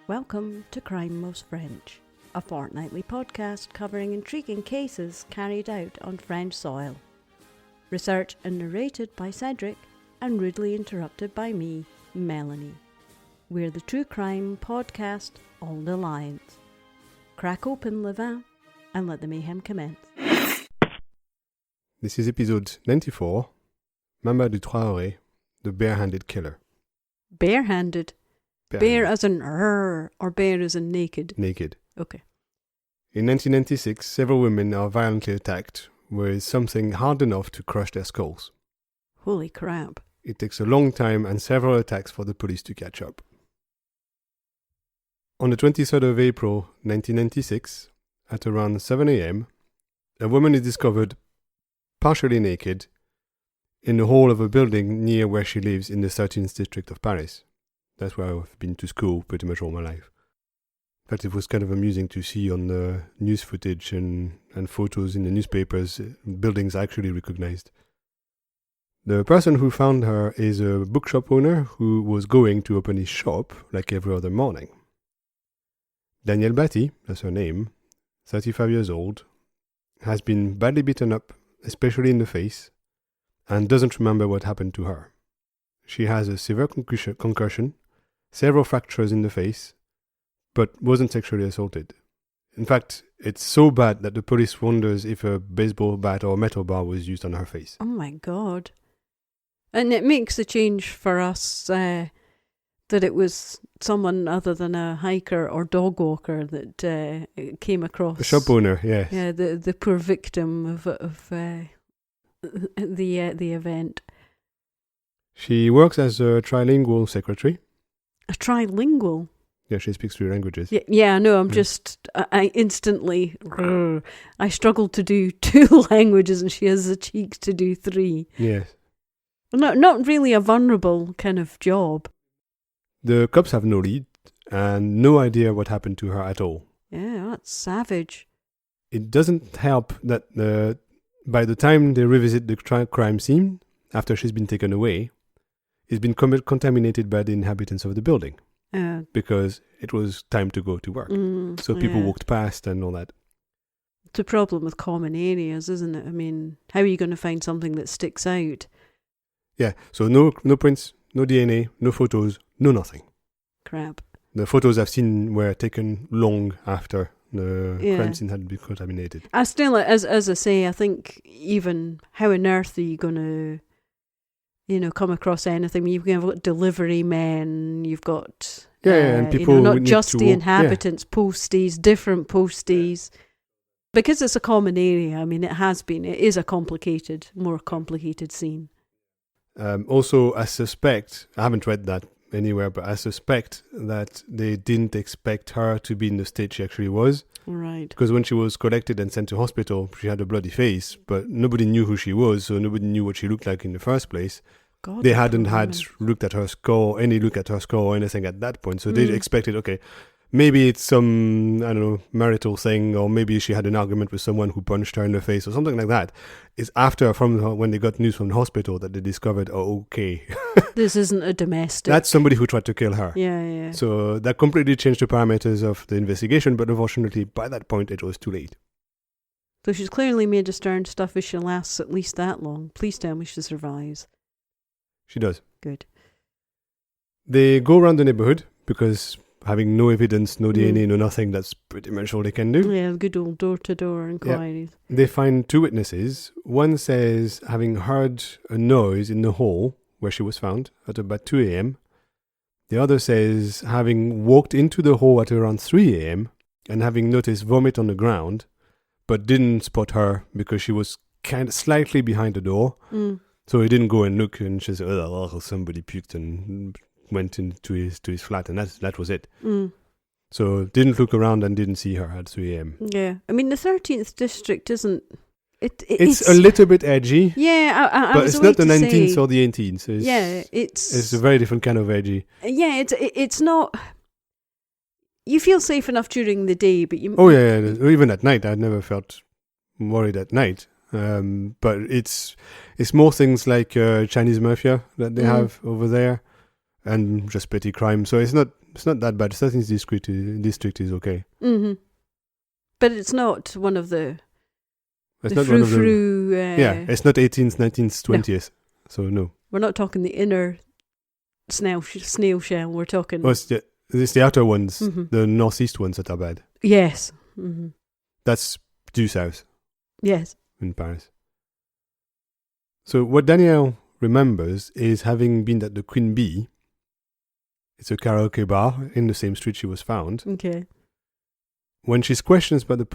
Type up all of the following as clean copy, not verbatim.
Welcome to Crime Most French, a fortnightly podcast covering intriguing cases carried out on French soil. Researched and narrated by Cedric and rudely interrupted by me, Melanie. We're the true crime podcast on the Alliance. Crack open le vin and let the mayhem commence. This is episode 94, Mamadou Traore, the Bare-Handed Killer. Bare-handed? Bare as in or bare as in naked? Naked. Okay. In 1996, several women are violently attacked with something hard enough to crush their skulls. Holy crap. It takes a long time and several attacks for the police to catch up. On the 23rd of April 1996, at around 7 a.m., a woman is discovered partially naked in the hall of a building near where she lives in the 13th district of Paris. That's where I've been to school pretty much all my life. In fact, it was kind of amusing to see on the news footage and photos in the newspapers, buildings actually recognized. The person who found her is a bookshop owner who was going to open his shop like every other morning. Danielle Batty, that's her name, 35 years old, has been badly beaten up, especially in the face, and doesn't remember what happened to her. She has a severe concussion, several fractures in the face, but wasn't sexually assaulted. In fact, it's so bad that the police wonders if a baseball bat or metal bar was used on her face. Oh my God. And it makes a change for us that it was someone other than a hiker or dog walker that came across. The shop owner, yes. Yeah, the poor victim of the event. She works as a trilingual secretary. A trilingual? Yeah, she speaks 3 languages. Yeah, I know. I instantly, I struggled to do 2 languages and she has the cheeks to do 3. Yes. Not really a vulnerable kind of job. The cops have no lead and no idea what happened to her at all. Yeah, that's savage. It doesn't help that by the time they revisit the crime scene, after she's been taken away, it's been contaminated by the inhabitants of the building. Because it was time to go to work. So people walked past and all that. It's a problem with common areas, isn't it? I mean, how are you going to find something that sticks out? Yeah, so no prints, no DNA, no photos, no nothing. Crap. The photos I've seen were taken long after the crime scene had been contaminated. I still, as I say, I think even how on earth are you going to, come across anything? You've got delivery men, you've got and people not just the inhabitants, posties, different posties. Because it's a common area, I mean, it is a more complicated scene. Also, I suspect, I haven't read that anywhere, but I suspect that they didn't expect her to be in the state she actually was. Right. Because when she was collected and sent to hospital, she had a bloody face, but nobody knew who she was, so nobody knew what she looked like in the first place. God, they hadn't had look at her skull or anything at that point, so they expected, okay, maybe it's some, I don't know, marital thing, or maybe she had an argument with someone who punched her in the face or something like that. It's after, when they got news from the hospital, that they discovered, oh, okay. This isn't a domestic. That's somebody who tried to kill her. Yeah. So that completely changed the parameters of the investigation, but unfortunately, by that point, it was too late. So she's clearly made of stern stuff if she lasts at least that long. Please tell me she survives. She does. Good. They go around the neighborhood because having no evidence, no DNA, no nothing, that's pretty much all they can do. Yeah, good old door-to-door inquiries. Yeah. They find 2 witnesses. One says having heard a noise in the hall where she was found at about 2 a.m. The other says having walked into the hall at around 3 a.m. and having noticed vomit on the ground, but didn't spot her because she was kind of slightly behind the door. So he didn't go and look, and she said, oh, somebody puked and went into his flat, and that was it. So didn't look around and didn't see her at 3 a.m. Yeah. I mean, the 13th district isn't... It's a little bit edgy. Yeah, I but was it's not the to 19th say, or the 18th. It's a very different kind of edgy. Yeah, it's not... You feel safe enough during the day, but you... Oh, yeah. Even at night, I never felt worried at night. But it's more things like Chinese mafia that they have over there, and just petty crime. So it's not it's not that bad. 13th district is okay. Mm-hmm. But it's not one of the It's the not one of the... frou-frou... it's not 18th, 19th, 20th. So no. We're not talking the inner snail shell. We're talking... Oh, it's the outer ones, Mm-hmm. the northeast ones that are bad. Yes. Mm-hmm. That's due south Yes. in Paris. So what Danielle remembers is having been at the Queen Bee. It's a karaoke bar in the same street she was found. Okay. When she's questioned by the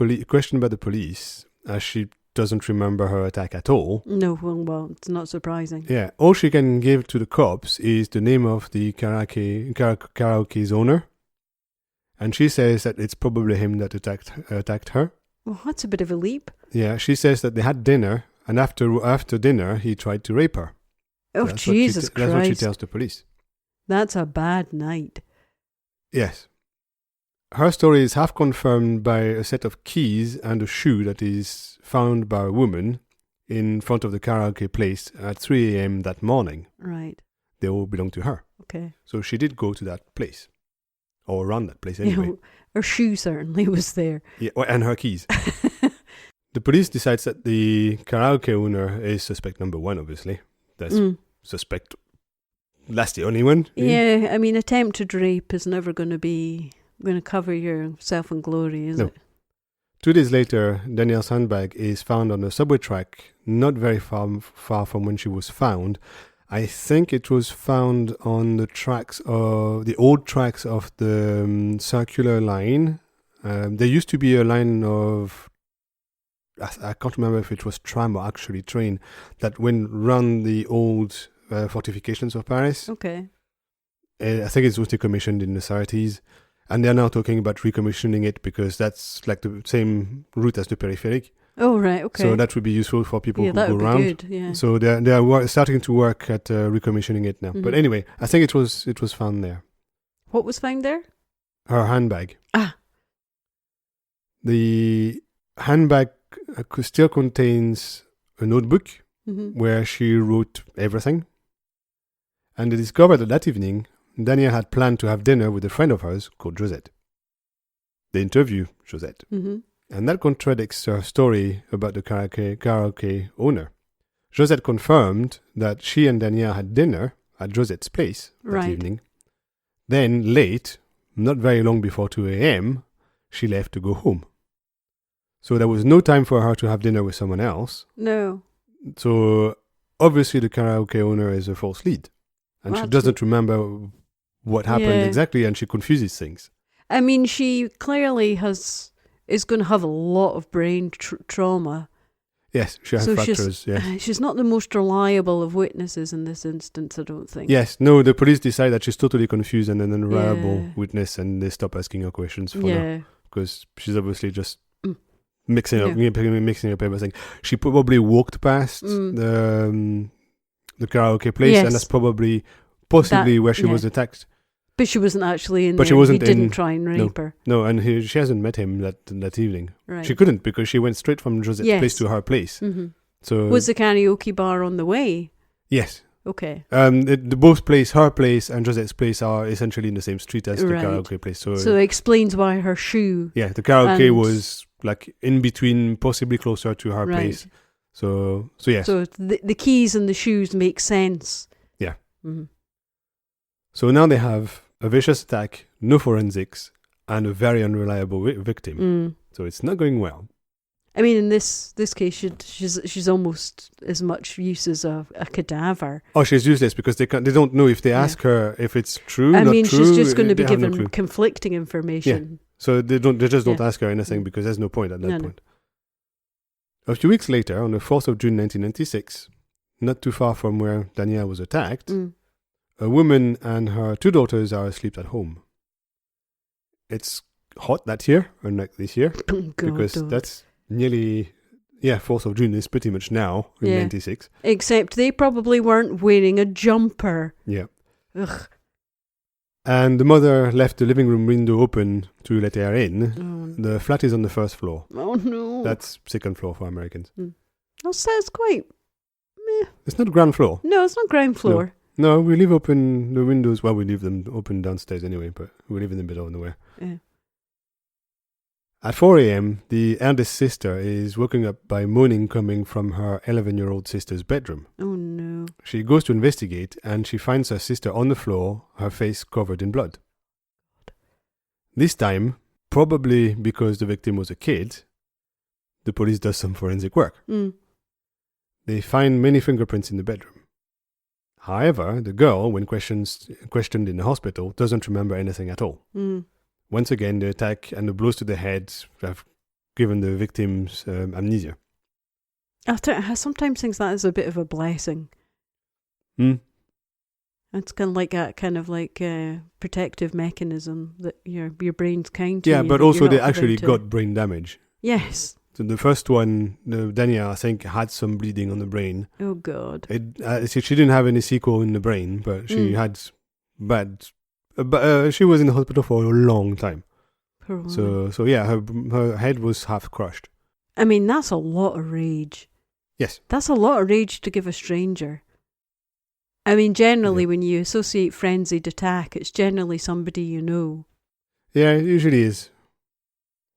police, as she doesn't remember her attack at all. No, well, it's not surprising. Yeah, all she can give to the cops is the name of the karaoke's owner, and she says that it's probably him that attacked her. Well, that's a bit of a leap. Yeah, she says that they had dinner, and after dinner he tried to rape her. Oh, Jesus Christ. That's what she tells the police. That's a bad night. Yes. Her story is half confirmed by a set of keys and a shoe that is found by a woman in front of the karaoke place at 3 a.m. that morning. Right. They all belong to her. Okay. So she did go to that place. Or around that place anyway. Her shoe certainly was there. Yeah, and her keys. The police decides that the karaoke owner is suspect number one, obviously. That's suspect. That's the only one. Yeah, I mean, attempted rape is never going to cover yourself in glory, is it? 2 days later, Danielle's handbag is found on a subway track, not very far from when she was found. I think it was found on the old tracks of the circular line. There used to be a line of, I can't remember if it was tram or actually train, that went round the old fortifications of Paris. Okay. I think it was decommissioned in the 30s. And they're now talking about recommissioning it because that's like the same route as the peripheric. Oh, right, okay. So that would be useful for people who go around. Good, yeah. So they're starting to work at recommissioning it now. Mm-hmm. But anyway, I think it was found there. What was found there? Her handbag. Ah. The handbag still contains a notebook where she wrote everything. And they discovered that evening, Danielle had planned to have dinner with a friend of hers called Josette. They interview Josette. Mm-hmm. And that contradicts her story about the karaoke owner. Josette confirmed that she and Danielle had dinner at Josette's place that evening. Then late, not very long before 2 a.m., she left to go home. So there was no time for her to have dinner with someone else. No. So obviously the karaoke owner is a false lead. And she doesn't remember what happened exactly, and she confuses things. I mean, she clearly is going to have a lot of brain trauma. Yes, she has fractures. She's not the most reliable of witnesses in this instance, I don't think. Yes, no, the police decide that she's totally confused and an unreliable witness, and they stop asking her questions for now. Because she's obviously just mixing up everything. She probably walked past the karaoke place, and that's possibly where she was attacked. But she wasn't actually in there. He didn't try and rape her. No, and she hasn't met him that evening. Right. She couldn't because she went straight from Josette's place to her place. Mm-hmm. So was the karaoke bar on the way? Yes. Okay. Both place, her place and Josette's place, are essentially in the same street as the karaoke place. So it explains why her shoe. Yeah, the karaoke was like in between, possibly closer to her place. So yes. So the keys and the shoes make sense. Yeah. Mm-hmm. So now they have a vicious attack, no forensics, and a very unreliable victim. So it's not going well. I mean, in this case, she's almost as much use as a cadaver. Oh, she's useless because they don't know if they ask her if it's true. I mean, true, she's just going to be given conflicting information. Yeah. So they just don't ask her anything because there's no point at that point. A few weeks later, on the 4th of June 1996, not too far from where Danielle was attacked, a woman and her 2 daughters are asleep at home. It's hot that year, unlike this year, because that's nearly, 4th of June is pretty much now in 96. Except they probably weren't wearing a jumper. Yeah. Ugh. And the mother left the living room window open to let air in. The flat is on the 1st floor. Oh, no. That's 2nd floor for Americans. I'll say it's quite... It's not ground floor. No, it's not ground floor. No, we leave open the windows. Well, we leave them open downstairs anyway, but we live in the middle of nowhere. Yeah. At 4 a.m., the eldest sister is woken up by moaning coming from her 11-year-old sister's bedroom. Oh, no. She goes to investigate, and she finds her sister on the floor, her face covered in blood. This time, probably because the victim was a kid, the police does some forensic work. They find many fingerprints in the bedroom. However, the girl, when questioned in the hospital, doesn't remember anything at all. Once again, the attack and the blows to the head have given the victims amnesia. I sometimes think that is a bit of a blessing. It's kind of like a protective mechanism that your brain's kind to you. Yeah, but also they actually got brain damage. Yes. So the first one, Dania, I think, had some bleeding on the brain. Oh, God. She didn't have any sequel in the brain, but she had bad... But she was in the hospital for a long time. So yeah, her head was half crushed. I mean, that's a lot of rage. Yes. That's a lot of rage to give a stranger. I mean, generally, when you associate frenzied attack, it's generally somebody you know. Yeah, it usually is.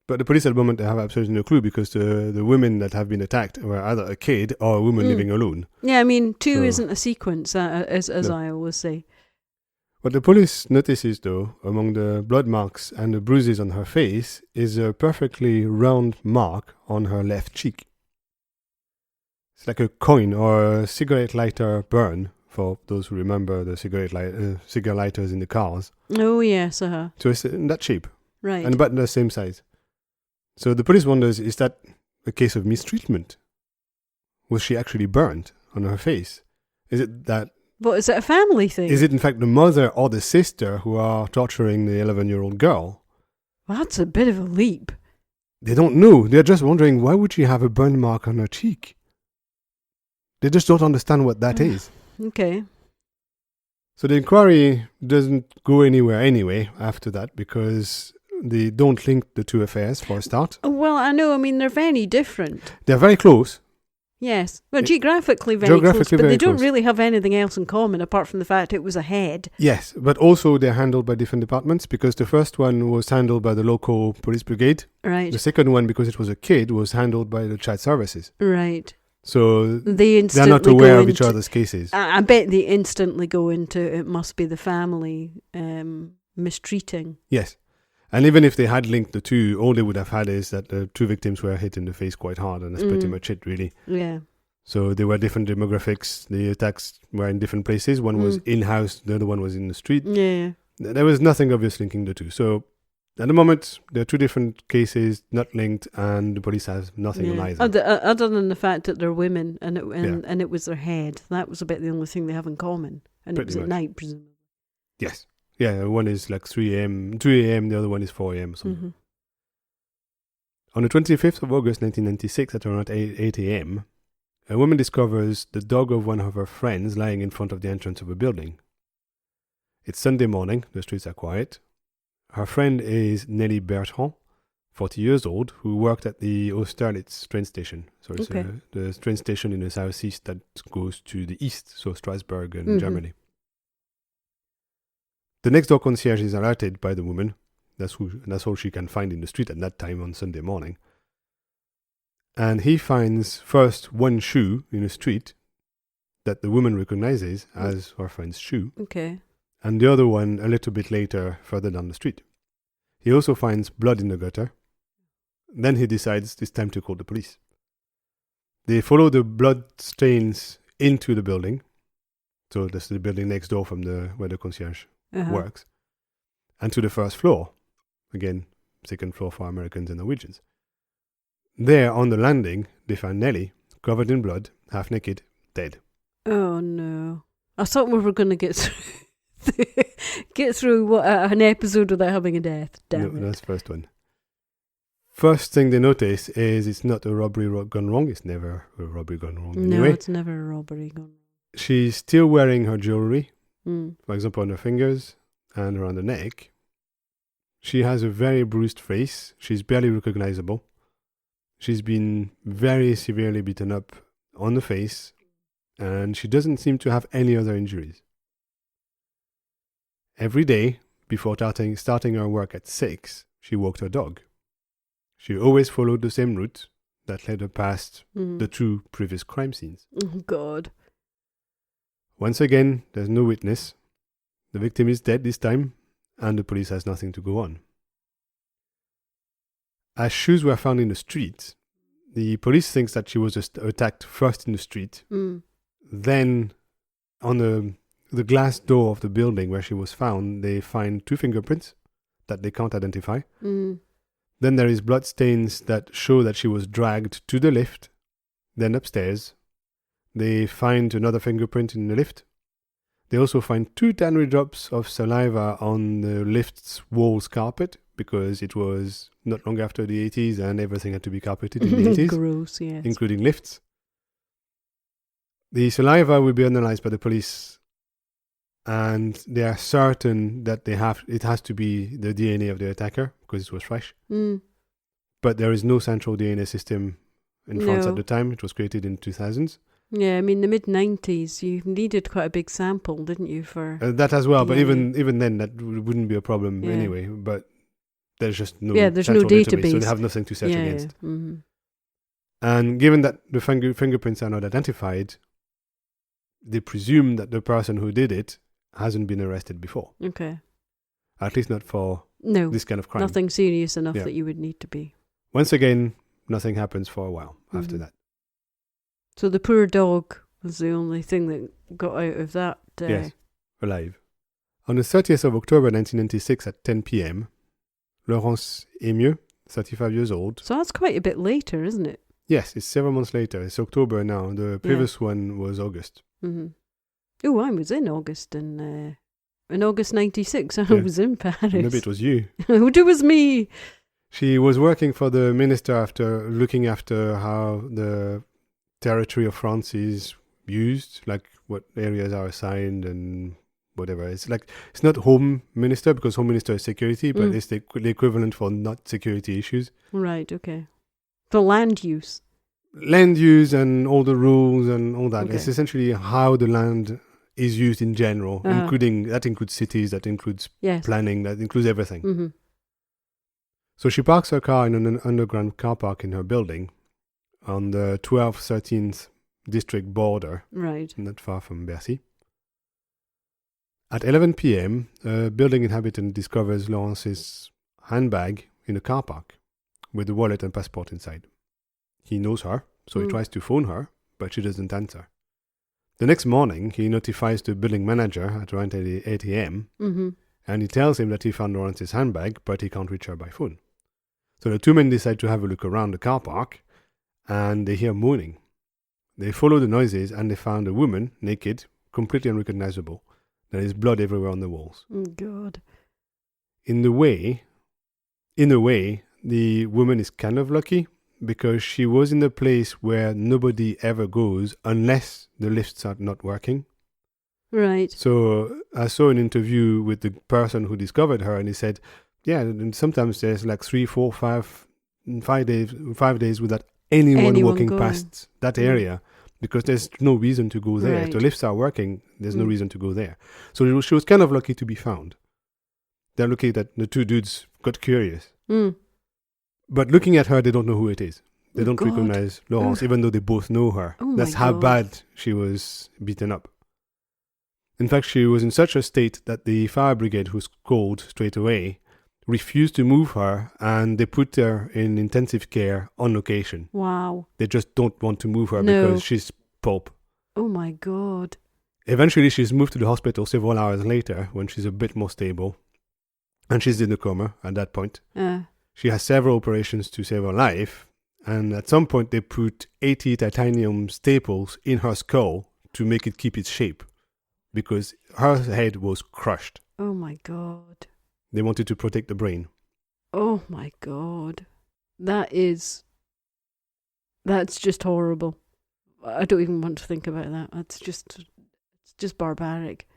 But the police at the moment have absolutely no clue because the women that have been attacked were either a kid or a woman living alone. Yeah, I mean, two isn't a sequence, as no. I always say. What the police notices, though, among the blood marks and the bruises on her face, is a perfectly round mark on her left cheek. It's like a coin or a cigarette lighter burn, for those who remember the cigarette lighters in the cars. Oh, yes, So it's in that shape. Right. And about the same size. So the police wonders, is that a case of mistreatment? Was she actually burnt on her face? Is it that... But is it a family thing? Is it in fact the mother or the sister who are torturing the 11-year-old girl? Well, that's a bit of a leap. They don't know. They're just wondering, why would she have a burn mark on her cheek? They just don't understand what that is. Okay. So the inquiry doesn't go anywhere anyway after that because they don't link the two affairs for a start. Well, I know. I mean, they're very different. They're very close. Yes, but geographically very close, but they don't really have anything else in common apart from the fact it was a head. Yes, but also they're handled by different departments because the first one was handled by the local police brigade. Right. The second one, because it was a kid, was handled by the child services. Right. So they're not aware of each other's cases. I bet they instantly go into it must be the family mistreating. Yes. And even if they had linked the two, all they would have had is that the two victims were hit in the face quite hard, and that's pretty much it, really. Yeah. So they were different demographics. The attacks were in different places. One was in-house, the other one was in the street. Yeah. There was nothing obvious linking the two. So at the moment, there are two different cases, not linked, and the police has nothing on either. Other than the fact that they're women, and it was their head. That was about the only thing they have in common. And it was at night, presumably. Yes. Yeah, one is like 3 a.m., the other one is 4 a.m. or something. On the 25th of August 1996, at around 8 a.m., a woman discovers the dog of one of her friends lying in front of the entrance of a building. It's Sunday morning, the streets are quiet. Her friend is Nellie Bertrand, 40 years old, who worked at the Austerlitz train station. So it's the train station in the southeast that goes to the east, so Strasbourg and Germany. The next door concierge is alerted by the woman. That's all she can find in the street at that time on Sunday morning. And he finds first one shoe in the street that the woman recognizes as her friend's shoe. Okay. And the other one a little bit later, further down the street. He also finds blood in the gutter. Then he decides it's time to call the police. They follow the blood stains into the building. So that's the building next door from where the concierge works. And to the first floor. Again, second floor for Americans and Norwegians. There, on the landing, they find Nellie, covered in blood, half naked, dead. Oh, no. I thought we were going to get through an episode without having a death. Damn it. That's the first one. First thing they notice is it's not a robbery gone wrong. It's never a robbery gone wrong anyway. No, it's never a robbery gone wrong. She's still wearing her jewelry, for example, on her fingers and around the neck. She has a very bruised face. She's barely recognizable. She's been very severely beaten up on the face, and she doesn't seem to have any other injuries. Every day, before starting her work at 6, she walked her dog. She always followed the same route that led her past the 2 previous crime scenes. Oh, God. Once again, there's no witness. The victim is dead this time, and the police has nothing to go on. As shoes were found in the street, the police thinks that she was just attacked first in the street, then on the glass door of the building where she was found, they find 2 fingerprints that they can't identify. Then there is blood stains that show that she was dragged to the lift, then upstairs. They find another fingerprint in the lift. They also find 2 tiny drops of saliva on the lift's walls carpet, because it was not long after the 80s and everything had to be carpeted in the 80s. Gross, yes. Including lifts. The saliva will be analyzed by the police, and they are certain that it has to be the DNA of the attacker, because it was fresh. But there is no central DNA system in France at the time. It was created in 2000s. Yeah, I mean, the mid-90s, you needed quite a big sample, didn't you, for... that as well, DNA. but even then, that wouldn't be a problem anyway. But there's just no there's central no database. So they have nothing to search against. Yeah. Mm-hmm. And given that the fingerprints are not identified, they presume that the person who did it hasn't been arrested before. Okay. At least not for this kind of crime. Nothing serious enough that you would need to be. Once again, nothing happens for a while after that. So the poor dog was the only thing that got out of that. Yes, alive. On the 30th of October 1996 at 10 p.m., Laurence Emieux, 35 years old. So that's quite a bit later, isn't it? Yes, it's several months later. It's October now. The previous one was August. Oh, I was in August in August 96. I was in Paris. Maybe it was you. It was me. She was working for the minister after looking after how the territory of France is used, like what areas are assigned and whatever. It's not home minister, because home minister is security, but it's the equivalent for not security issues. Right, okay. For land use. Land use and all the rules and all that. Okay. It's essentially how the land is used in general, that includes cities, that includes planning, that includes everything. So she parks her car in an underground car park in her building on the 12th, 13th district border, not far from Bercy. At 11 p.m., a building inhabitant discovers Laurence's handbag in a car park with the wallet and passport inside. He knows her, so he tries to phone her, but she doesn't answer. The next morning, he notifies the building manager at around 8 a.m., and he tells him that he found Laurence's handbag, but he can't reach her by phone. So the 2 men decide to have a look around the car park, and they hear moaning. They follow the noises, and they found a woman, naked, completely unrecognizable. There is blood everywhere on the walls. Oh, God. In a way, the woman is kind of lucky, because she was in a place where nobody ever goes unless the lifts are not working. Right. So I saw an interview with the person who discovered her, and he said, and sometimes there's like 3, 4, 5 days without anyone walking going past that area, because there's no reason to go there. Right. If the lifts are working, there's no reason to go there. So she was kind of lucky to be found. They're lucky that the 2 dudes got curious. But looking at her, they don't know who it is. They don't recognize Laurence, even though they both know her. That's how bad she was beaten up. In fact, she was in such a state that the fire brigade, who's called straight away, refused to move her, and they put her in intensive care on location. Wow. They just don't want to move her because she's pulp. Oh my God. Eventually, she's moved to the hospital several hours later when she's a bit more stable. And she's in a coma at that point. She has several operations to save her life. And at some point, they put 80 titanium staples in her skull to make it keep its shape, because her head was crushed. Oh my God. They wanted to protect the brain. Oh my God. That's just horrible. I don't even want to think about that. It's just barbaric.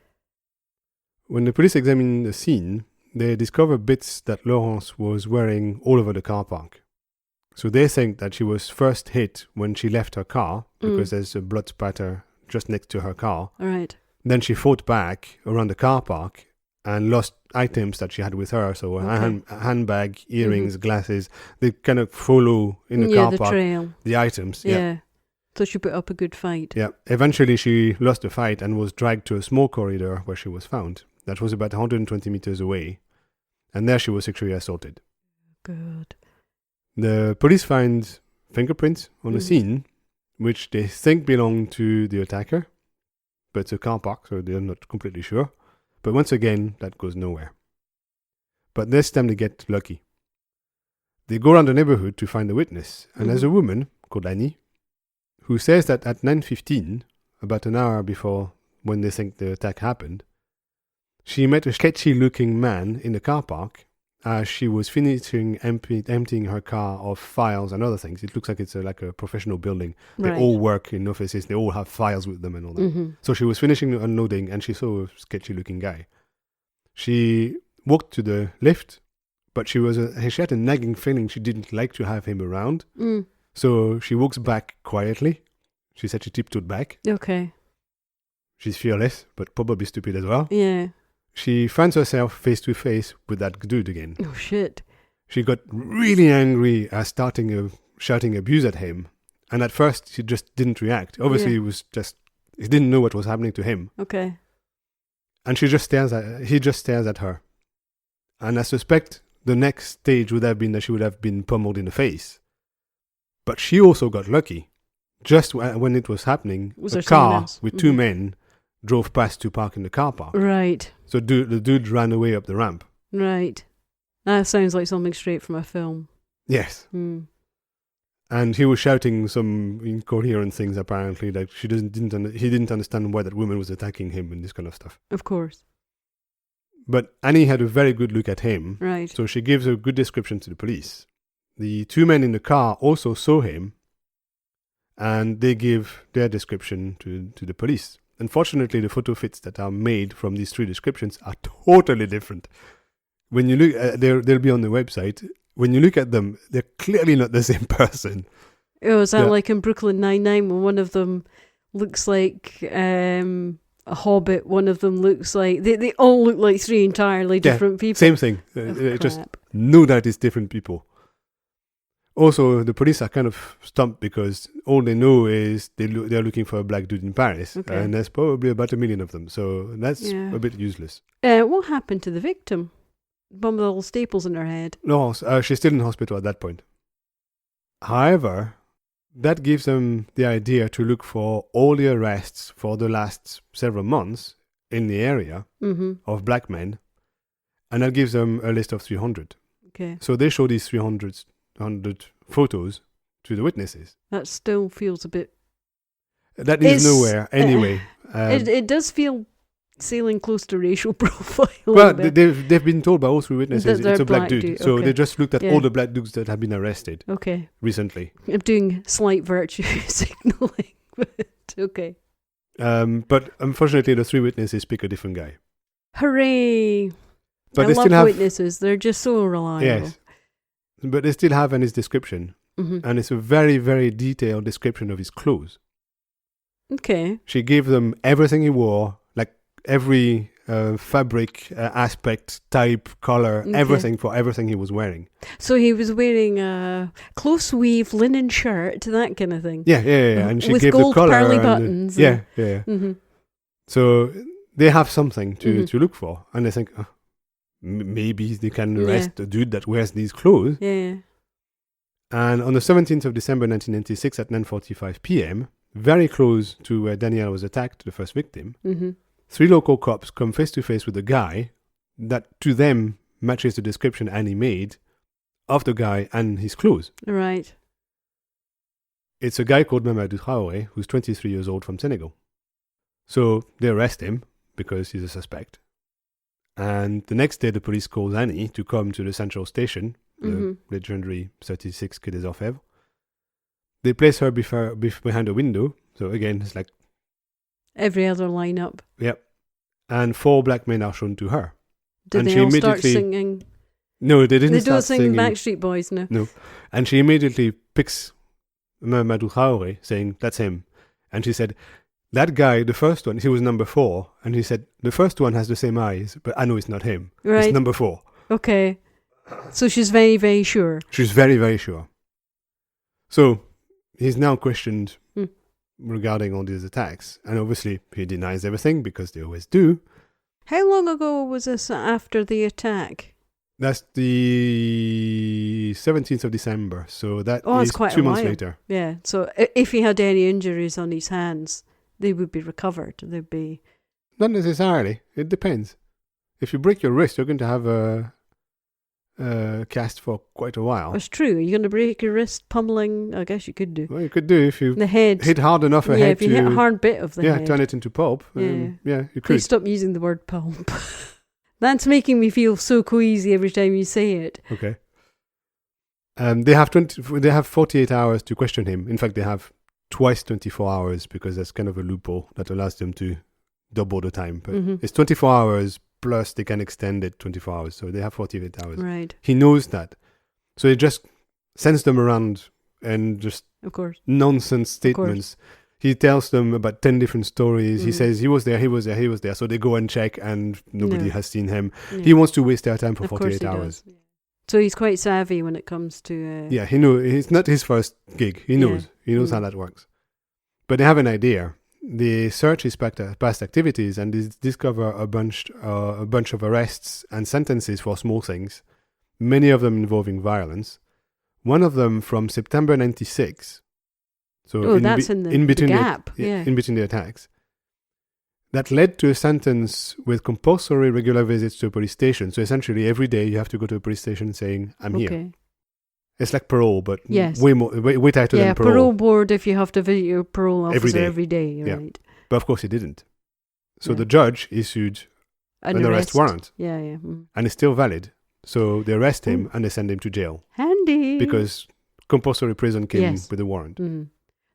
When the police examine the scene, they discover bits that Laurence was wearing all over the car park. So they think that she was first hit when she left her car, because there's a blood spatter just next to her car. All right. Then she fought back around the car park, and lost items that she had with her. So Okay. a handbag, earrings, glasses. They kind of follow in the car the park trail. the items. Yeah. So she put up a good fight. Yeah. Eventually, she lost the fight and was dragged to a small corridor where she was found. That was about 120 meters away. And there she was sexually assaulted. Good. The police find fingerprints on the scene, which they think belong to the attacker. But it's a car park, so they're not completely sure. But once again, that goes nowhere. But this time they get lucky. They go around the neighborhood to find a witness. And there's a woman called Annie who says that at 9:15, about an hour before when they think the attack happened, she met a sketchy-looking man in the car park as she was finishing emptying her car of files and other things. It looks like it's like a professional building. They all work in offices. They all have files with them and all that. So she was finishing unloading and she saw a sketchy-looking guy. She walked to the lift, but she had a nagging feeling she didn't like to have him around. So she walks back quietly. She said she tiptoed back. Okay. She's fearless, but probably stupid as well. Yeah. She finds herself face to face with that dude again. Oh, shit. She got really angry at starting shouting abuse at him. And at first, she just didn't react. Obviously, he didn't know what was happening to him. Okay. And he just stares at her. And I suspect the next stage would have been that she would have been pummeled in the face. But she also got lucky. Just when it was happening, a car with two men drove past to park in the car park. Right. So the dude ran away up the ramp. Right. That sounds like something straight from a film. Yes. And he was shouting some incoherent things apparently, like he didn't understand why that woman was attacking him and this kind of stuff. Of course. But Annie had a very good look at him. Right. So she gives a good description to the police. The two men in the car also saw him, and they give their description to the police. Unfortunately, the photo fits that are made from these three descriptions are totally different. When you look, they'll be on the website. When you look at them, they're clearly not the same person. Oh, is that like in Brooklyn Nine-Nine when one of them looks like a hobbit, one of them looks like... They all look like three entirely different people. Same thing. Just know that it's different people. Also, the police are kind of stumped because all they know is they're looking for a black dude in Paris. Okay. And there's probably about 1 million of them. So that's a bit useless. What happened to the victim? One with little staples in her head. No, she's still in hospital at that point. However, that gives them the idea to look for all the arrests for the last several months in the area of black men. And that gives them a list of 300. Okay. So they show these 300 photos to the witnesses. That still feels a bit... That is nowhere, anyway. It does feel sailing close to racial profiling. Well, they've been told by all three witnesses it's a black dude. So they just looked at all the black dudes that have been arrested recently. I'm doing slight virtue signaling, but okay. But unfortunately, the three witnesses pick a different guy. Hooray! But I love witnesses. They're just so reliable. Yes. But they still have his description. And it's a very, very detailed description of his clothes. Okay. She gave them everything he wore, like every fabric, aspect, type, color, everything for everything he was wearing. So he was wearing a close weave linen shirt, that kind of thing. Yeah. And she with gave gold the color. Pearly buttons. Yeah. So they have something to look for. And they think, maybe they can arrest the dude that wears these clothes. Yeah. And on the 17th of December 1996 at 9:45 p.m., very close to where Danielle was attacked, the first victim, 3 local cops come face to face with a guy that to them matches the description Annie made of the guy and his clothes. Right. It's a guy called Mamadou Traore, who's 23 years old from Senegal. So they arrest him because he's a suspect. And the next day, the police calls Annie to come to the central station, the legendary 36 Quai des Orfèvres. They place her behind a window. So again, it's like... every other lineup. Yep. And 4 black men are shown to her. Did they all start singing? No, they didn't start singing. singing. Backstreet Boys, no? No. And she immediately picks Mamadou Traore, saying, that's him. And she said, That guy, the first one, he was number 4, and he said, the first one has the same eyes, but I know it's not him. Right. It's number 4. Okay. So she's very, very sure. She's very, very sure. So he's now questioned regarding all these attacks, and obviously he denies everything because they always do. How long ago was this after the attack? That's the 17th of December, so that is quite 2 a months while. later. Yeah, so if he had any injuries on his hands, they would be recovered. They'd be... Not necessarily. It depends. If you break your wrist, you're going to have a cast for quite a while. That's true. Are you going to break your wrist pummeling? I guess you could do. Well, you could do if you The head. hit hard enough ahead. Yeah, if you hit a hard bit of the head. Yeah, turn it into pulp. You could. Please stop using the word pulp. That's making me feel so queasy every time you say it. Okay. They have 48 hours to question him. In fact, they have twice 24 hours because that's kind of a loophole that allows them to double the time. But it's 24 hours plus they can extend it 24 hours. So they have 48 hours. Right. He knows that. So he just sends them around and just Of course. nonsense statements. He tells them about 10 different stories. He says he was there. So they go and check and nobody has seen him. Yeah. He wants to waste their time for 48 hours. Does. So he's quite savvy when it comes to... Yeah, he knows. It's not his first gig. He knows. He knows how that works. But they have an idea. They search his past activities and they discover a bunch of arrests and sentences for small things, many of them involving violence. One of them from September 96. So that's in between the gap. In between the attacks. That led to a sentence with compulsory regular visits to a police station. So essentially every day you have to go to a police station saying, I'm here. It's like parole, but way tighter than parole. Yeah, parole board if you have to visit your parole officer every day, right? Yeah. But of course he didn't. So the judge issued an arrest warrant. Yeah. And it's still valid. So they arrest him and they send him to jail. Handy. Because compulsory prison came with a warrant. Mm.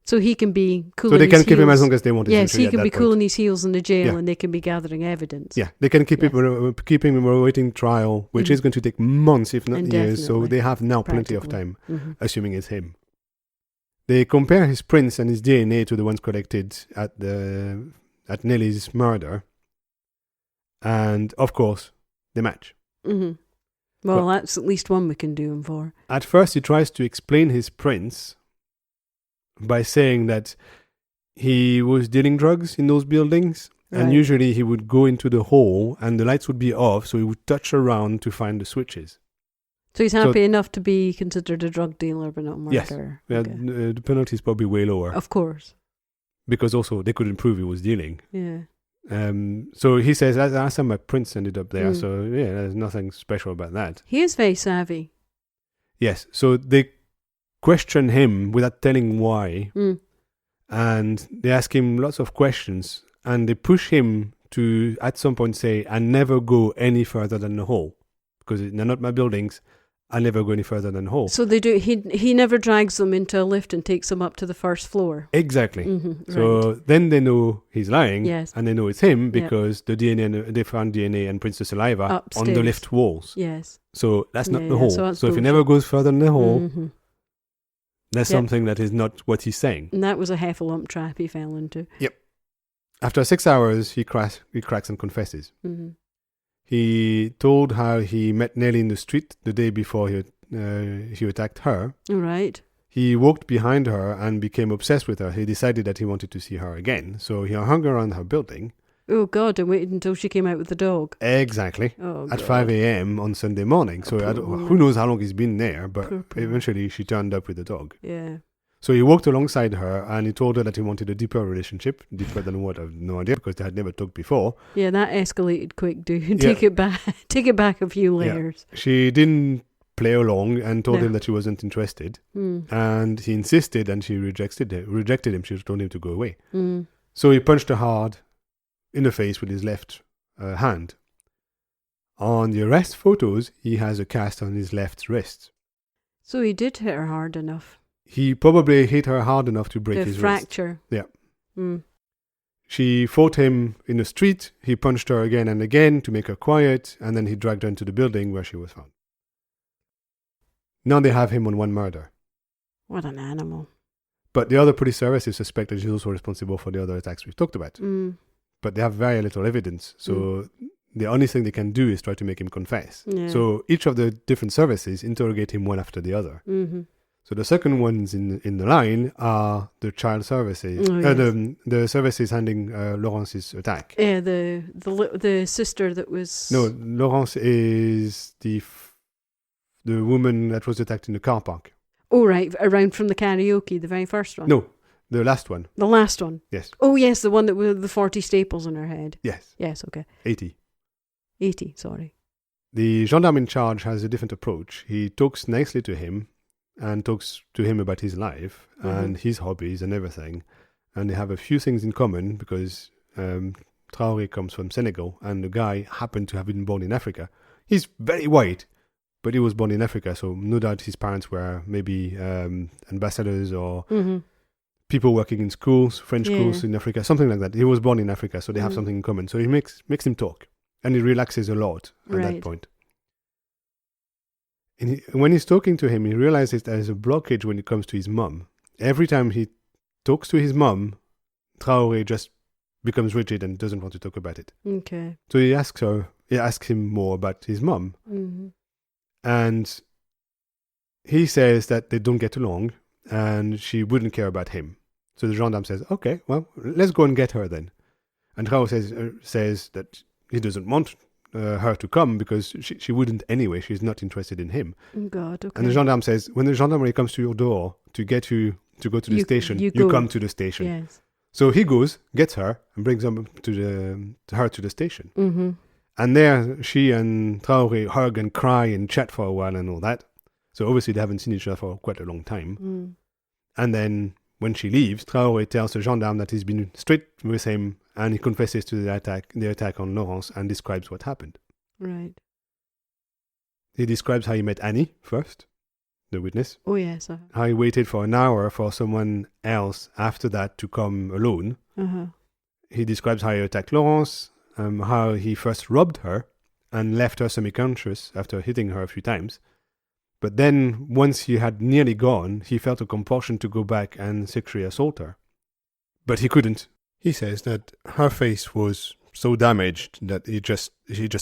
So he can be cooling his heels. So they can keep him as long as they want. Yes, he can be cooling his heels in the jail and they can be gathering evidence. Yeah, they can keep him awaiting trial, which is going to take months, if not years. So they have now plenty of time, assuming it's him. They compare his prints and his DNA to the ones collected at Nelly's murder. And, of course, they match. Mm-hmm. Well, that's at least one we can do him for. At first, he tries to explain his prints by saying that he was dealing drugs in those buildings. Right. And usually he would go into the hall and the lights would be off, so he would touch around to find the switches. So he's happy enough to be considered a drug dealer, but not a murderer. Yes. Okay. The penalty is probably way lower. Of course. Because also they couldn't prove he was dealing. Yeah. So he says, that's how my prints ended up there. So yeah, there's nothing special about that. He is very savvy. Yes. So they question him without telling why. And they ask him lots of questions. And they push him to, at some point, say, I never go any further than the hall. Because they're not my buildings. I'll never go any further than the hall. So they do. He never drags them into a lift and takes them up to the first floor. Exactly. So then they know he's lying. Yes. And they know it's him because the DNA, they found DNA and prints of saliva upstairs on the lift walls. Yes. So that's not the hall. So if he never goes further than the hall, there's something that is not what he's saying. And that was a heffalump trap he fell into. Yep. After 6 hours, he cracks and confesses. He told how he met Nelly in the street the day before he attacked her. Right. He walked behind her and became obsessed with her. He decided that he wanted to see her again. So he hung around her building. Oh, God, and waited until she came out with the dog. Exactly. Oh, at 5 a.m. on Sunday morning. So who knows how long he's been there, but eventually she turned up with the dog. Yeah. So he walked alongside her and he told her that he wanted a deeper relationship. Deeper than what? I have no idea because they had never talked before. Yeah, that escalated quick, dude. Take it back a few layers. Yeah. She didn't play along and told him that she wasn't interested. And he insisted and she rejected him. She told him to go away. So he punched her hard in the face with his left hand. On the arrest photos, he has a cast on his left wrist. So he did hit her hard enough. He probably hit her hard enough to break his fracture. Wrist. Yeah. She fought him in the street. He punched her again and again to make her quiet, and then he dragged her into the building where she was found. Now they have him on one murder. What an animal. But the other police services suspect that she's also responsible for the other attacks we've talked about. But they have very little evidence. So the only thing they can do is try to make him confess. Yeah. So each of the different services interrogate him one after the other. Mm-hmm. So the second ones in the line are the child services, the services handling Laurence's attack. Yeah, the sister that was... No, Laurence is the woman that was attacked in the car park. Oh, right, around from the karaoke, the very first one. No, the last one. The last one? Yes. Oh, yes, the one that with the 40 staples in her head. Yes. Yes, okay. 80. 80, sorry. The gendarme in charge has a different approach. He talks nicely to him and talks to him about his life and his hobbies and everything. And they have a few things in common because Traore comes from Senegal and the guy happened to have been born in Africa. He's very white, but he was born in Africa, so no doubt his parents were maybe ambassadors or people working in schools, French schools in Africa, something like that. He was born in Africa, so they have something in common. So he makes him talk, and he relaxes a lot at that point. And when he's talking to him, he realizes there's a blockage when it comes to his mum. Every time he talks to his mum, Traore just becomes rigid and doesn't want to talk about it. Okay. So he asks him more about his mum. Mm-hmm. And he says that they don't get along and she wouldn't care about him. So the gendarme says, okay, well, let's go and get her then. And Traore says that he doesn't want her to come because she wouldn't anyway. She's not interested in him. God, okay. And the gendarme says, when the gendarmerie comes to your door to get you to go to the station, you come to the station. Yes. So he goes, gets her, and brings her to the station. Mm-hmm. And there, she and Traore hug and cry and chat for a while and all that. So obviously they haven't seen each other for quite a long time. And then when she leaves, Traore tells the gendarme that he's been straight with him and he confesses to the attack on Laurence and describes what happened. Right. He describes how he met Annie first, the witness. Oh, yes. How he waited for an hour for someone else after that to come alone. He describes how he attacked Laurence, how he first robbed her and left her semi-conscious after hitting her a few times. But then, once he had nearly gone, he felt a compulsion to go back and sexually assault her. But he couldn't. He says that her face was so damaged that he just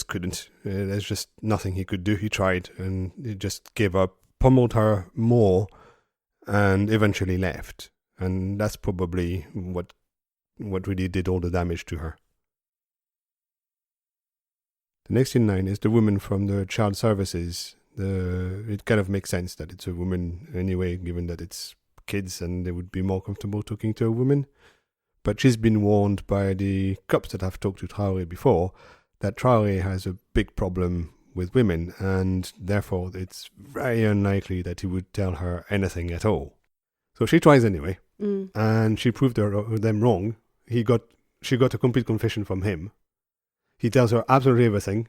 couldn't. There's just nothing he could do. He tried and he just gave up, pummeled her more, and eventually left. And that's probably what really did all the damage to her. The next in line is the woman from the child services. It kind of makes sense that it's a woman anyway, given that it's kids and they would be more comfortable talking to a woman. But she's been warned by the cops that have talked to Traore before that Traore has a big problem with women and therefore it's very unlikely that he would tell her anything at all. So she tries anyway and she proved them wrong. She got a complete confession from him. He tells her absolutely everything.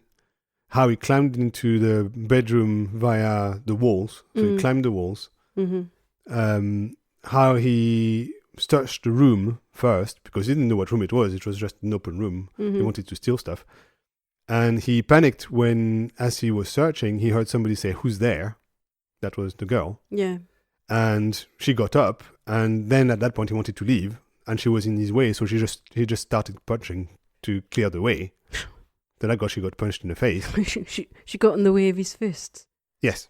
How he climbed into the bedroom via the walls. So he climbed the walls. How he searched the room first because he didn't know what room it was. It was just an open room. He wanted to steal stuff. And he panicked when, as he was searching, he heard somebody say, "Who's there?" That was the girl. Yeah. And she got up. And then at that point he wanted to leave. And she was in his way. So he just started punching to clear the way. Then she got punched in the face. she got in the way of his fists. Yes.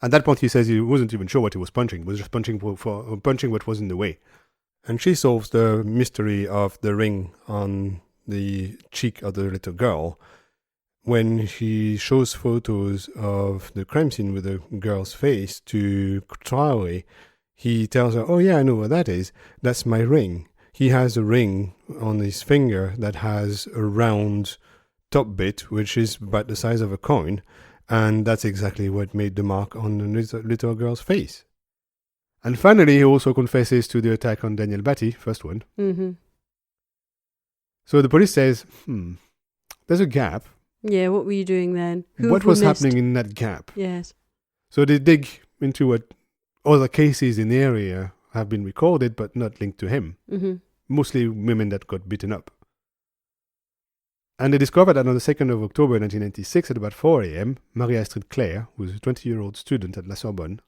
At that point, he says he wasn't even sure what he was punching. He was just punching what was in the way. And she solves the mystery of the ring on the cheek of the little girl when she shows photos of the crime scene with the girl's face to Traore. He tells her, "Oh yeah, I know what that is. That's my ring." He has a ring on his finger that has a round top bit, which is about the size of a coin, and that's exactly what made the mark on the little girl's face. And finally, he also confesses to the attack on Daniel Batty, first one. So the police says, there's a gap. Yeah, what were you doing then? What was happening in that gap? Yes. So they dig into what other cases in the area have been recorded, but not linked to him. Mostly women that got beaten up. And they discovered that on the 2nd of October 1996 at about 4 a.m., Maria Astrid Claire, who was a 20-year-old student at La Sorbonne,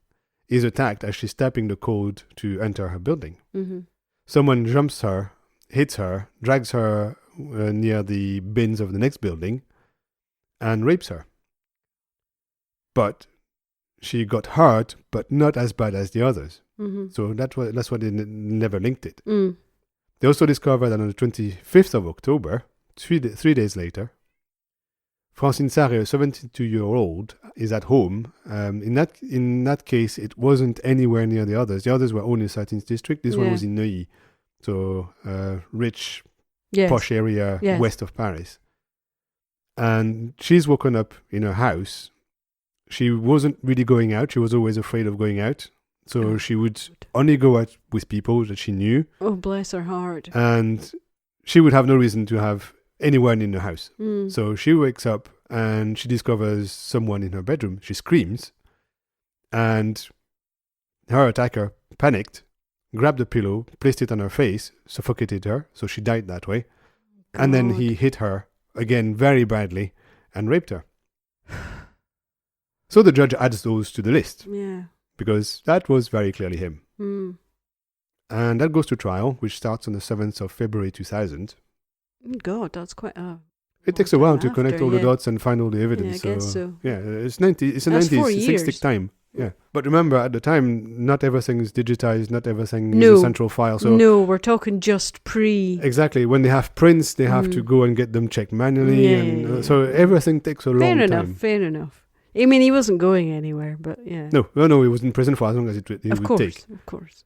is attacked as she's tapping the code to enter her building. Mm-hmm. Someone jumps her, hits her, drags her near the bins of the next building, and rapes her. But she got hurt, but not as bad as the others. Mm-hmm. So that's why they never linked it. Mm. They also discovered that on the 25th of October, 3 days later, Francine Sarre, a 72-year-old, is at home. In that case, it wasn't anywhere near the others. The others were all in the 13th district. This one was in Neuilly, so rich, posh area west of Paris. And she's woken up in her house. She wasn't really going out. She was always afraid of going out. So she would only go out with people that she knew. Oh, bless her heart. And she would have no reason to have anyone in the house. Mm. So she wakes up and she discovers someone in her bedroom. She screams. And her attacker panicked, grabbed the pillow, placed it on her face, suffocated her. So she died that way. God. And then he hit her again very badly and raped her. So the judge adds those to the list. Yeah. Because that was very clearly him. Mm. And that goes to trial, which starts on the 7th of February 2000. God, that's quite a... It takes a while to connect all the dots and find all the evidence. Yeah, I guess so. Yeah, it's a 96 time. Yeah. But remember, at the time, not everything is digitized, not everything is a central file. So no, we're talking just pre... Exactly. When they have prints, they have to go and get them checked manually. So everything takes a long time. Fair enough. I mean, he wasn't going anywhere, but yeah. No, he was in prison for as long as it would take. Of course.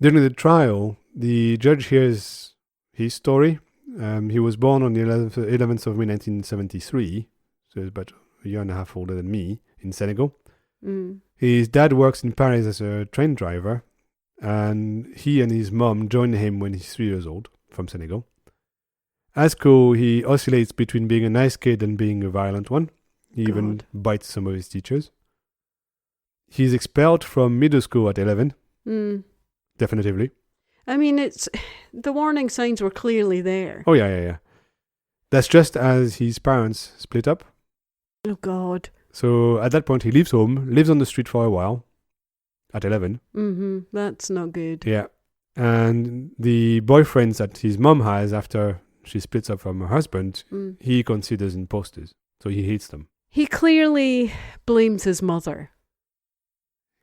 During the trial, the judge hears his story. He was born on the 11th of May 1973, so he's about a year and a half older than me, in Senegal. Mm. His dad works in Paris as a train driver, and he and his mom joined him when he's 3 years old, from Senegal. As he oscillates between being a nice kid and being a violent one. He even bites some of his teachers. He's expelled from middle school at 11. Mm. Definitively. I mean, the warning signs were clearly there. Oh, yeah. That's just as his parents split up. Oh, God. So at that point, he leaves home, lives on the street for a while, at 11. Mm-hmm. That's not good. Yeah. And the boyfriends that his mom has after she splits up from her husband, he considers imposters. So he hates them. He clearly blames his mother.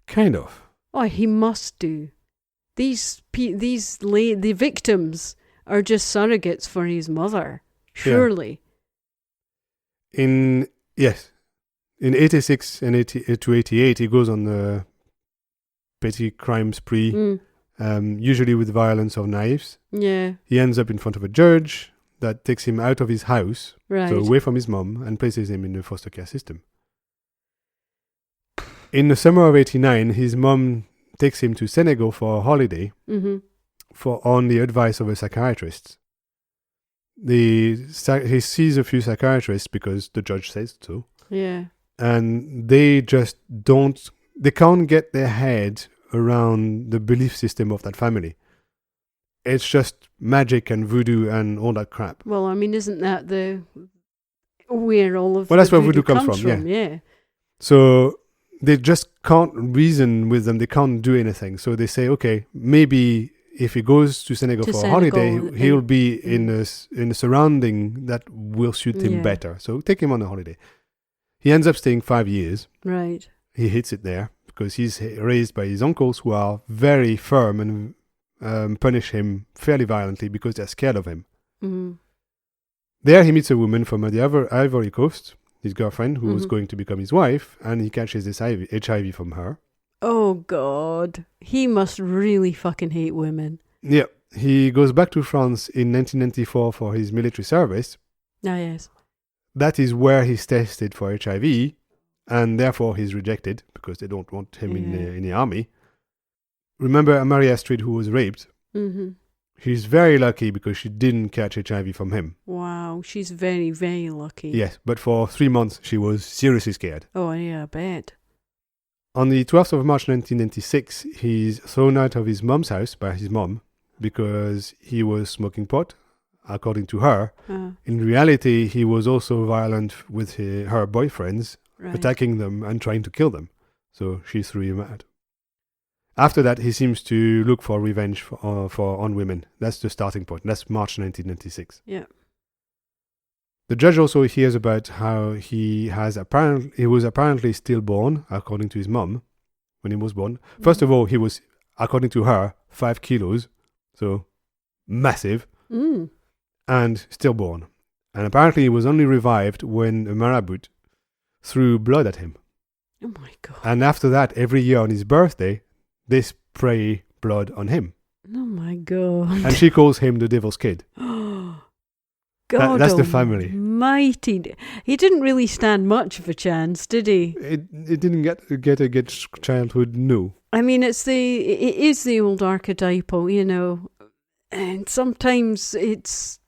Kind of. Oh, he must do. The victims are just surrogates for his mother. Surely. Yeah. In 86 and to 88, he goes on the petty crime spree, usually with violence or knives. Yeah. He ends up in front of a judge that takes him out of his house, so away from his mom, and places him in the foster care system. In the summer of 89, his mom takes him to Senegal for a holiday, on the advice of a psychiatrist. He sees a few psychiatrists because the judge says so. Yeah. And they just they can't get their head around the belief system of that family. It's just magic and voodoo and all that crap. Well, I mean, isn't that where all of that's the where voodoo comes from, yeah. So they just can't reason with them. They can't do anything. So they say, okay, maybe if he goes to Senegal for a holiday, he'll be in a surrounding that will suit him better. So take him on a holiday. He ends up staying 5 years. Right. He hates it there because he's raised by his uncles who are very firm and punish him fairly violently because they're scared of him. Mm-hmm. There he meets a woman from the Ivory Coast, his girlfriend, who was going to become his wife, and he catches this HIV from her. Oh, God. He must really fucking hate women. Yeah. He goes back to France in 1994 for his military service. Ah, yes. That is where he's tested for HIV, and therefore he's rejected because they don't want him in the army. Remember Maria Street, who was raped? Mm-hmm. She's very lucky because she didn't catch HIV from him. Wow, she's very, very lucky. Yes, but for 3 months she was seriously scared. Oh, yeah, I bet. On the 12th of March 1996, he's thrown out of his mom's house by his mom because he was smoking pot, according to her. In reality, he was also violent with her boyfriends, attacking them and trying to kill them. So she threw him out. After that, he seems to look for revenge on women. That's the starting point. That's March 1996. Yeah. The judge also hears about how he was apparently stillborn, according to his mum, when he was born. First of all, he was, according to her, 5 kilos, so massive, and stillborn. And apparently he was only revived when a marabout threw blood at him. Oh my God. And after that, every year on his birthday, they spray blood on him. Oh my God. And she calls him the Devil's Kid. God, that's the family. Mighty. He didn't really stand much of a chance, did he? It didn't get a good childhood, no. I mean, it is the old archetypal, you know, and sometimes it's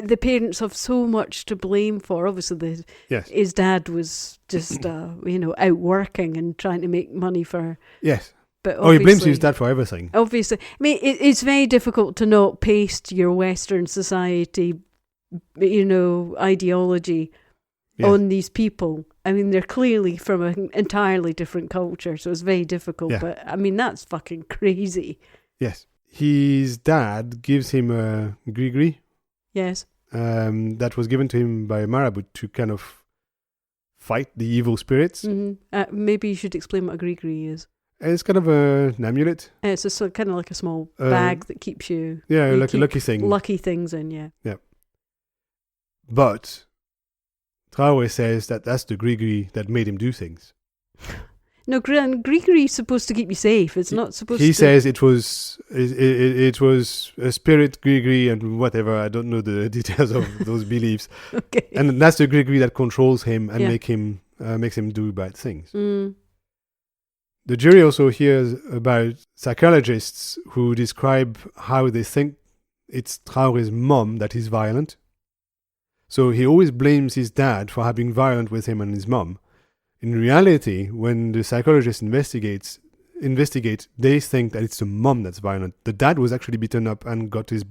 the parents have so much to blame for. Obviously, his dad was just out working and trying to make money for. Yes. But he blames his dad for everything. Obviously, I mean, it's very difficult to not paste your Western society, ideology on these people. I mean, they're clearly from an entirely different culture, so it's very difficult. Yeah. But I mean, that's fucking crazy. Yes. His dad gives him a grigri. Yes. That was given to him by a marabout to kind of fight the evil spirits. Mm-hmm. Maybe you should explain what a grigri is. It's kind of an amulet. It's kind of like a small bag that keeps you... Yeah, like a lucky thing. Lucky things in, yeah. Yeah. But Traore says that that's the grigri that made him do things. No, grigri is supposed to keep you safe. It's not supposed to... He says it was a spirit grigri and whatever. I don't know the details of those beliefs. Okay. And that's the grigri that controls him and makes him do bad things. Mm. The jury also hears about psychologists who describe how they think it's Traore's mom that is violent. So he always blames his dad for having violent with him and his mom. In reality, when the psychologists investigate, they think that it's the mom that's violent. The dad was actually beaten up and got his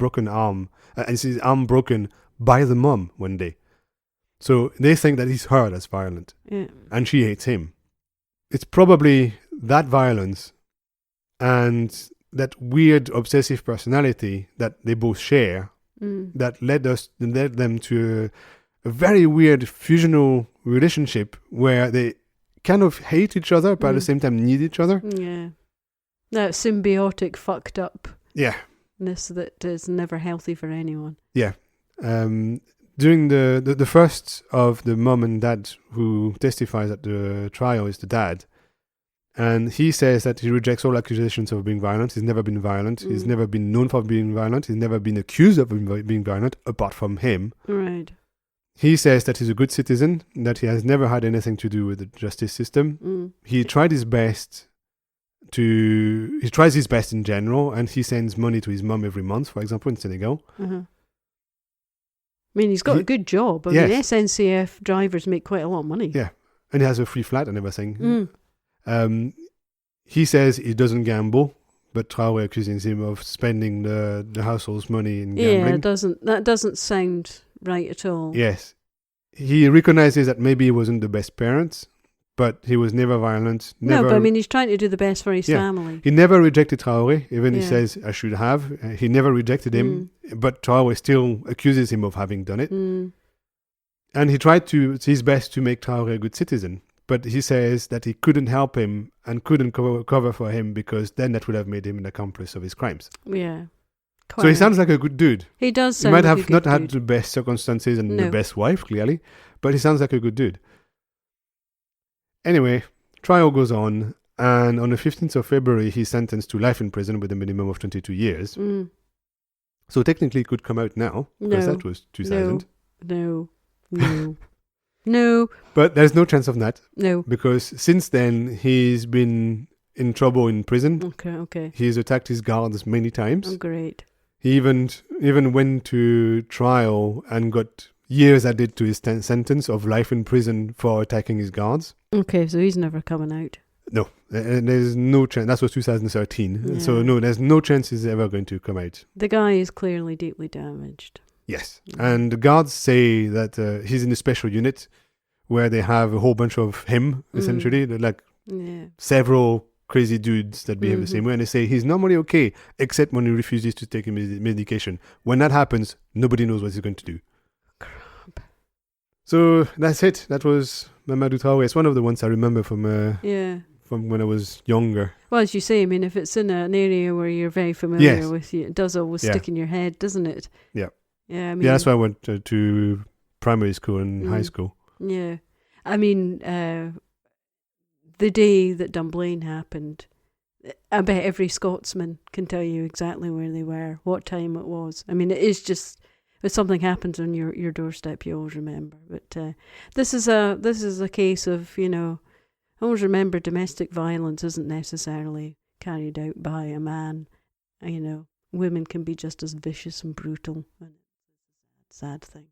his arm broken by the mom one day. So they think that it's her that's violent. Yeah. And she hates him. It's probably that violence and that weird obsessive personality that they both share that led them to a very weird fusional relationship where they kind of hate each other but at the same time need each other. Yeah. That symbiotic fucked up. Yeah. That is never healthy for anyone. Yeah. During the first of the mom and dad who testifies at the trial is the dad. And he says that he rejects all accusations of being violent. He's never been violent. He's never been known for being violent. He's never been accused of being violent, apart from him. Right. He says that he's a good citizen, that he has never had anything to do with the justice system. He tried his best he tries his best in general, and he sends money to his mum every month, for example, in Senegal. Uh-huh. I mean, he's got a good job. I mean, SNCF drivers make quite a lot of money. Yeah. And he has a free flat and everything. He says he doesn't gamble, but Traore accuses him of spending the household's money in gambling. Yeah, that doesn't sound right at all. Yes. He recognizes that maybe he wasn't the best parent, but he was never violent. No, but I mean, he's trying to do the best for his family. He never rejected Traore, even he says, I should have. He never rejected him, but Traore still accuses him of having done it. And he tried his best to make Traore a good citizen. But he says that he couldn't help him and couldn't cover for him because then that would have made him an accomplice of his crimes. Yeah. So he sounds like a good dude. He does sound like a good dude. He might have not had the best circumstances and the best wife, clearly, but he sounds like a good dude. Anyway, trial goes on, and on the 15th of February, he's sentenced to life in prison with a minimum of 22 years. So technically he could come out now, because that was 2000. No. No. But there's no chance of that. No. Because since then, he's been in trouble in prison. Okay. He's attacked his guards many times. Oh, great. He even went to trial and got years added to his sentence of life in prison for attacking his guards. Okay, so he's never coming out. No, there's no chance. That was 2013. Yeah. So no, there's no chance he's ever going to come out. The guy is clearly deeply damaged. Yes, and the guards say that he's in a special unit where they have a whole bunch of him, essentially, like several crazy dudes that behave the same way, and they say he's normally okay, except when he refuses to take medication. When that happens, nobody knows what he's going to do. Crap. So that's it. That was Mamadou Traore. It's one of the ones I remember from when I was younger. Well, as you say, I mean, if it's in an area where you're very familiar with, it does always stick in your head, doesn't it? Yeah. Yeah. I mean, that's why I went to primary school and high school. Yeah. I mean, the day that Dunblane happened, I bet every Scotsman can tell you exactly where they were, what time it was. I mean, it is just, if something happens on your doorstep, you always remember. But this is a case of, I always remember domestic violence isn't necessarily carried out by a man. Women can be just as vicious and brutal. And it's a sad thing.